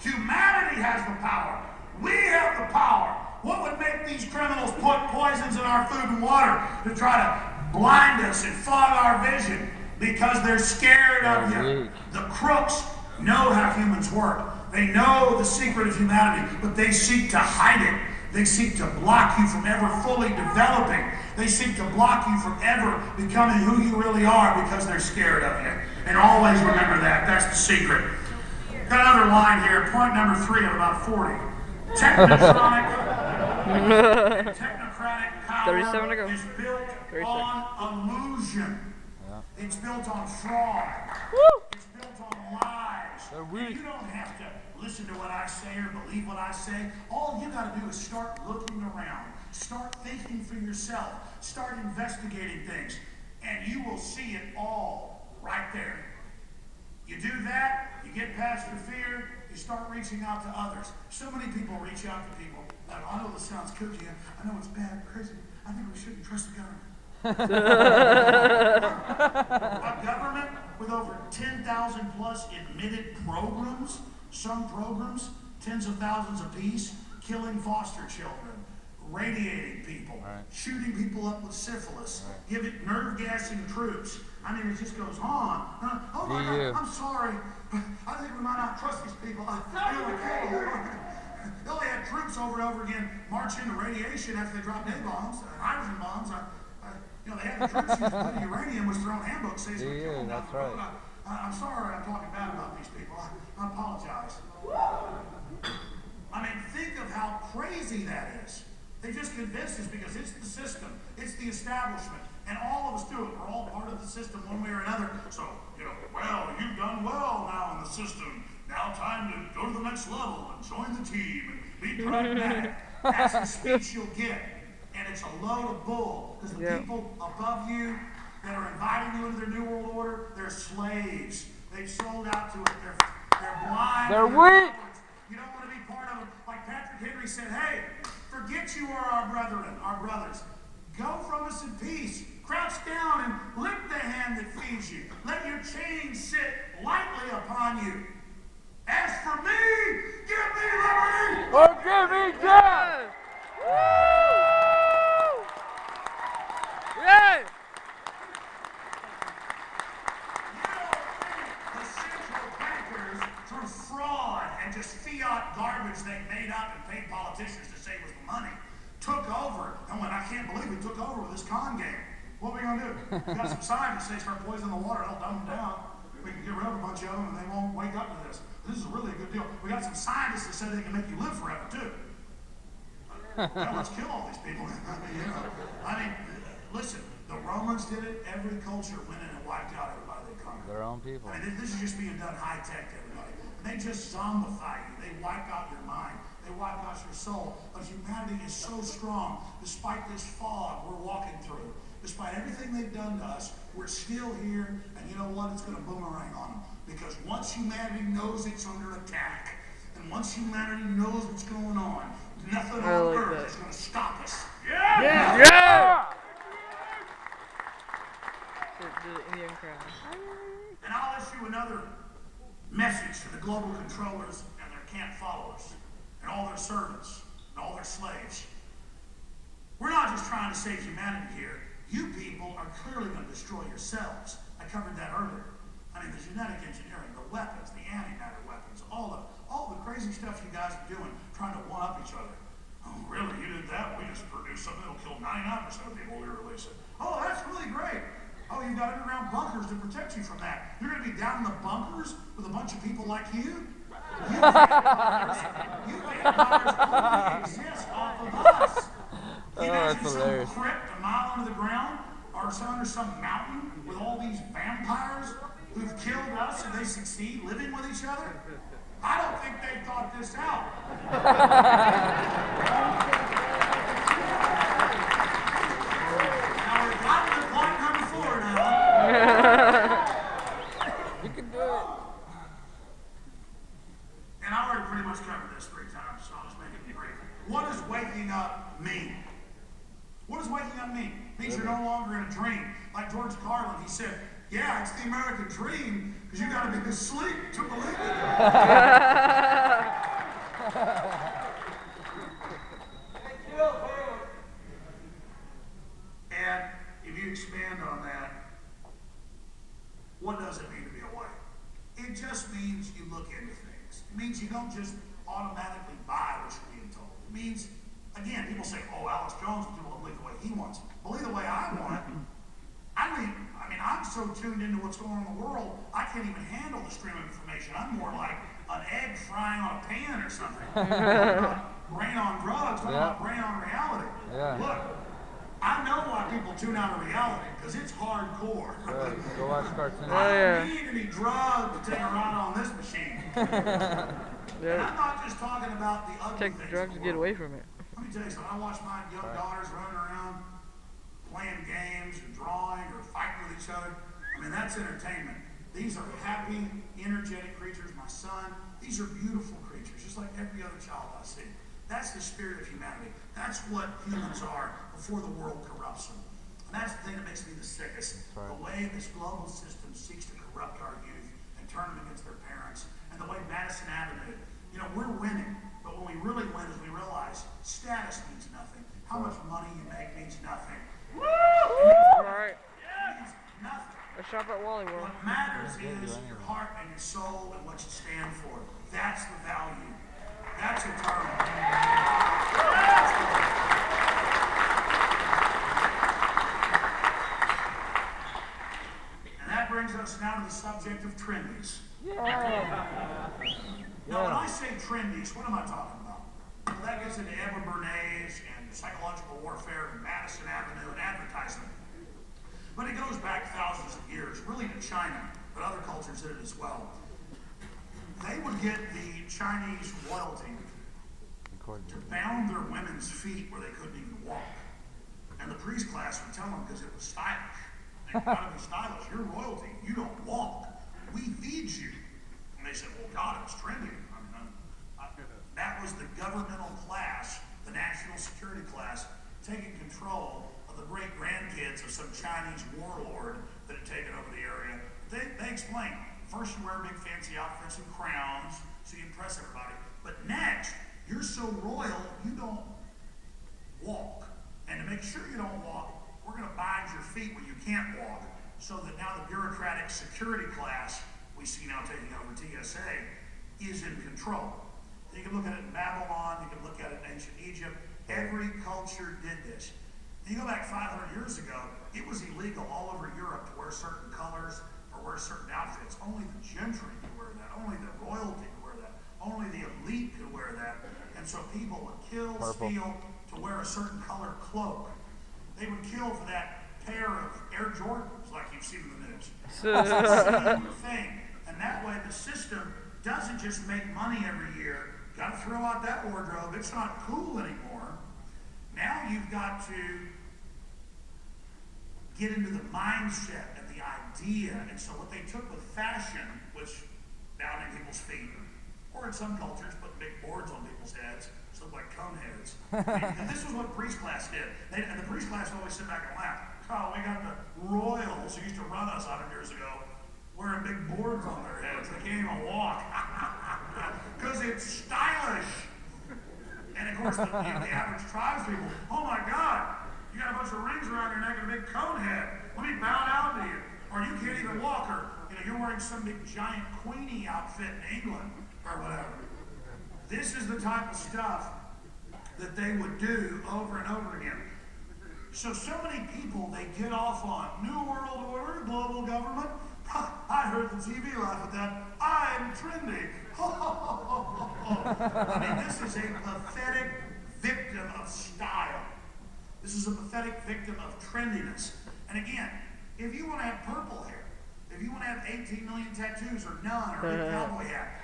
Humanity has the power. We have the power. What would make these criminals put poisons in our food and water to try to blind us and fog our vision? Because they're scared of you. The crooks know how humans work. They know the secret of humanity, but they seek to hide it. They seek to block you from ever fully developing. They seek to block you from ever becoming who you really are because they're scared of you. And always remember that. That's the secret. Got another line here. Point number 3 of about 40. Technocratic power is built on illusion. It's built on fraud. It's built on lies. And you don't have to listen to what I say or believe what I say. All you got to do is start looking around. Start thinking for yourself. Start investigating things. And you will see it all right there. You do that, you get past your fear, you start reaching out to others. So many people reach out to people. I know this sounds kooky. I know it's bad, crazy. I think we shouldn't trust the government. A government with over 10,000 plus admitted programs, some programs, tens of thousands apiece, killing foster children, radiating people, shooting people up with syphilis, giving nerve gassing troops. I mean, it just goes on. Oh my God, I'm sorry, but I think we might not trust these people. They only had troops over and over again march into radiation after they dropped A-bombs, hydrogen bombs. You know, they had the troops use plenty of uranium, which their own handbook says we kill them. That's right. I'm sorry I'm talking bad about these people. I apologize. I mean, think of how crazy that is. They just convinced us because it's the system, it's the establishment, and all of us do it. We're all part of the system one way or another. So, you know, well, you've done well now in the system. Now time to go to the next level and join the team and be pragmatic. That's the speech you'll get. And it's a load of bull, because the people above you that are inviting you into their new world order, they're slaves. They've sold out to it. They're blind. They're weak. You don't want to be part of it. Like Patrick Henry said, hey, forget you are our brethren, our brothers. Go from us in peace. Crouch down and lick the hand that feeds you. Let your chains sit lightly upon you. As for me, give me liberty or give me death. Yeah. The central bankers, through fraud and just fiat garbage they made up and paid politicians to say was the money, took over. And when I can't believe we took over with this con game. What are we going to do? We got some scientists that say start poisoning the water, they'll dumb them down. We can get rid of a bunch of them and they won't wake up to this. This is really a good deal. We got some scientists that say they can make you live forever too. Well, let's kill all these people. I mean, listen, the Romans did it. Every culture went in and wiped out everybody they conquered. Their own people. I mean, this is just being done high tech to everybody. And they just zombify you. They wipe out your mind. They wipe out your soul. But humanity is so strong, despite this fog we're walking through. Despite everything they've done to us, we're still here, and you know what? It's going to boomerang on them. Because once humanity knows it's under attack, and once humanity knows what's going on, nothing on earth is going to stop us. Yeah! Yeah! Yeah! The Indian crowd. And I'll issue another message to the global controllers and their camp followers, and all their servants, and all their slaves. We're not just trying to save humanity here. You people are clearly going to destroy yourselves. I covered that earlier. I mean, the genetic engineering, the weapons, the antimatter weapons, all the crazy stuff you guys are doing, trying to one-up each other. Oh, really? You did that? We just produced something that'll kill 99% of people we release it. Oh, that's really great. Oh, you've got underground bunkers to protect you from that. You're going to be down in the bunkers with a bunch of people like you? You vampires only exist off of us. You imagine some crypt a mile under the ground or under some mountain with all these vampires who've killed us and they succeed living with each other? I don't think they've thought this out. Now we're got to point number 4 now. You can do it. And I already pretty much covered this 3 times, so I'll just make it brief. What does waking up mean? What does waking up mean? It means you're no longer in a dream. Like George Carlin, he said, yeah, it's the American dream, because you got to be asleep to believe it. into things. It means you don't just automatically buy what you're being told. It means, again, people say, oh, Alex Jones will believe the way he wants. Believe the way I want. I'm so tuned into what's going on in the world, I can't even handle the stream of information. I'm more like an egg frying on a pan or something. Brain on drugs, talking about brain on reality. Yeah. Look, I know why people tune out of reality, because it's hardcore. Go watch cartoons. I don't need any drugs to take a ride on this machine. And I'm not just talking about the ugly Take things. the drugs to get away from it. Let me tell you something. I watch my young daughters running around playing games and drawing or fighting with each other. I mean, that's entertainment. These are happy, energetic creatures. My son, these are beautiful creatures, just like every other child I see. That's the spirit of humanity. That's what humans are before the world corrupts them. And that's the thing that makes me the sickest. The way this global system seeks to corrupt our youth and turn them against their parents. And the way Madison Avenue, we're winning. But when we really win is we realize status means nothing. How much money you make means nothing. Alright. It means nothing. I shop at Wally World. What matters is your heart and your soul and what you stand for. That's the value. That's eternal. And that brings us now to the subject of trendies. Now, when I say trendies, what am I talking about? Well, that gets into Edward Bernays and psychological warfare and Madison Avenue and advertising. But it goes back thousands of years, really to China, but other cultures did it as well. They would get the Chinese royalty to bound their women's feet where they couldn't even walk. And the priest class would tell them because it was stylish. And you gotta be stylish. You're royalty. You don't walk. We feed you. And they said, well, God, it's trendy. That was the governmental class, the national security class, taking control of the great-grandkids of some Chinese warlord that had taken over the area. They explained, first you wear big fancy outfits and crowns so you impress everybody, but next, you're so royal, you don't walk. And to make sure you don't walk, we're going to bind your feet where you can't walk, so that now the bureaucratic security class we see now taking over TSA is in control. You can look at it in Babylon, you can look at it in ancient Egypt. Every culture did this. You go back 500 years ago, it was illegal all over Europe to wear certain colors or wear certain outfits. Only the gentry could wear that. Only the royalty could wear that. Only the elite could wear that. And so people would kill, steal to wear a certain color cloak. They would kill for that pair of Air Jordans like you've seen in the news. It's the same thing. And that way the system doesn't just make money every year. Got to throw out that wardrobe. It's not cool anymore. Now you've got to get into the mindset and the idea. And so what they took with fashion, which bounding people's feet, or in some cultures putting big boards on people's heads, so look like cone heads. And this was what priest class did. And the priest class always sit back and laugh. Oh, we got the royals who used to run us 100 years ago wearing big boards on their heads. They can't even walk. Because it's stylish. And of course, the average tribespeople, oh my God, you got a bunch of rings around your neck and a big cone head. Let me bow down to you. Or you can't even walk, or you're wearing some big giant Queenie outfit in England, or whatever. This is the type of stuff that they would do over and over again. So many people, they get off on New World Order, global government. I heard the TV laugh at that. I'm trendy. I mean, this is a pathetic victim of style. This is a pathetic victim of trendiness. And again, if you want to have purple hair, if you want to have 18 million tattoos or none, or a big cowboy hat,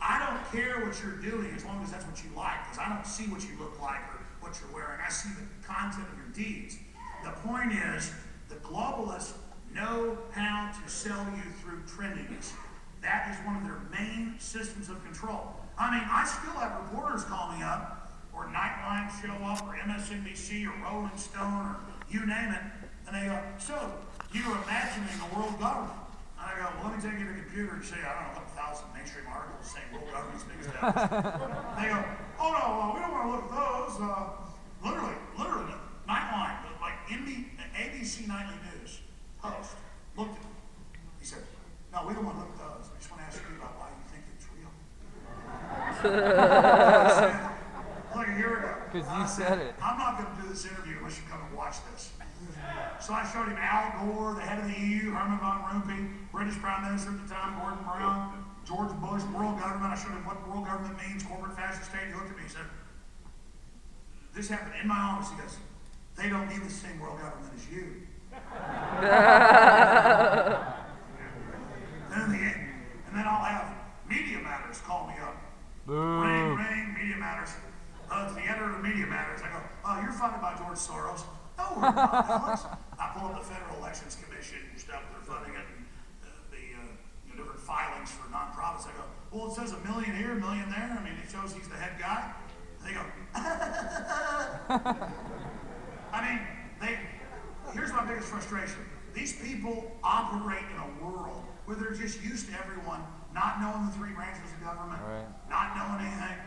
I don't care what you're doing as long as that's what you like, because I don't see what you look like or what you're wearing. I see the content of your deeds. The point is, the globalists know how to sell you through trendiness. That is one of their main systems of control. I mean, I still have reporters call me up, or Nightline show up, or MSNBC, or Rolling Stone, or you name it, and they go, so, you're imagining a world government. And I go, well, let me take you to the computer and say, I don't know, a couple thousand mainstream articles saying world government's big as devils. They go, oh no, we don't want to look at those. Literally, Nightline, like ABC Nightly News host, looked at me. He said, no, we don't want to look at those. I just want to ask you about why you think it's real. Like a year ago. Because you said it. I'm not going to do this interview unless you come and watch this. So I showed him Al Gore, the head of the EU, Herman von Rompuy, British Prime Minister at the time, Gordon Brown, George Bush, world government. I showed him what world government means, corporate fascist state. He looked at me and said, this happened in my office. He goes, they don't need the same world government as you. And then I'll have Media Matters call me up. Boo. Ring, ring, Media Matters. It's the editor of Media Matters. I go, oh, you're funded by George Soros. No, we're not, Alex. I pull up the Federal Elections Commission stuff, they're funding it, and the different filings for nonprofits. I go, well, it says $1 million here, $1 million there. I mean, it shows he's the head guy. And they go, I mean, here's my biggest frustration. These people operate in a world where they're just used to everyone not knowing the three branches of government, not knowing anything.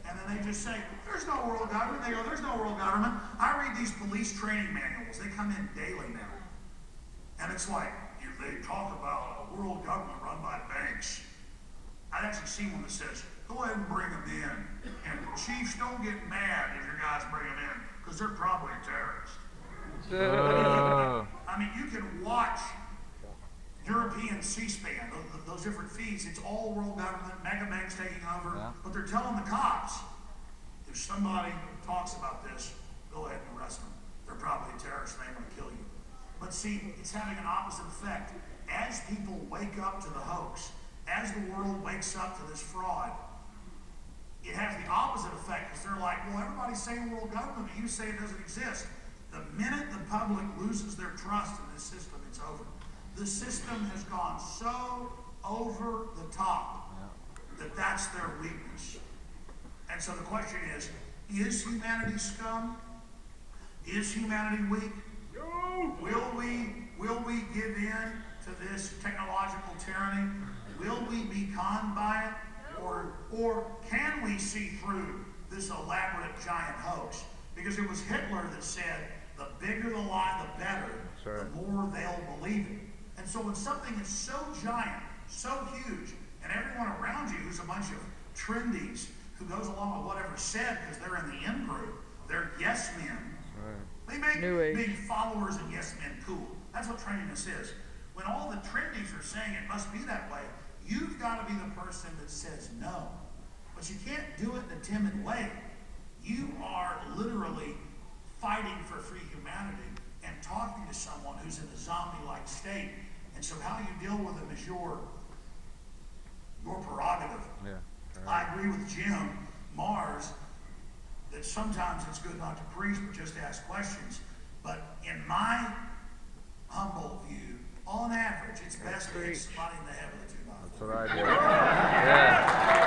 And then they just say, there's no world government. They go, there's no world government. I read these police training manuals. They come in daily now. And it's like, they talk about a world government run by banks. I've actually seen one that says, go ahead and bring them in. And chiefs, don't get mad if your guys bring them in, because they're probably terrorists. I mean, you can watch European C-SPAN, those different feeds. It's all world government, mega banks taking over, but they're telling the cops, if somebody talks about this, go ahead and arrest them. They're probably terrorists and they want to kill you. But see, it's having an opposite effect. As people wake up to the hoax, as the world wakes up to this fraud, it has the opposite effect, because they're like, well, everybody's saying world government, but you say it doesn't exist. The minute the public loses their trust in this system, it's over. The system has gone so over the top that that's their weakness. And so the question is humanity scum? Is humanity weak? Will we give in to this technological tyranny? Will we be conned by it? Or can we see through this elaborate giant hoax? Because it was Hitler that said, the bigger the lie, the better, the more they'll believe it. And so when something is so giant, so huge, and everyone around you who's a bunch of trendies who goes along with whatever's said because they're in the in group, they're yes men. They make being followers and yes men cool. That's what trendiness is. When all the trendies are saying it must be that way, you've got to be the person that says no. But you can't do it in a timid way. You are literally fighting for free humanity and talking to someone who's in a zombie-like state. And so how you deal with them is your prerogative. I agree with Jim Mars that sometimes it's good not to preach, but just ask questions. But in my humble view, on average, it's best to hit somebody in the head with a 2x4. That's what I do.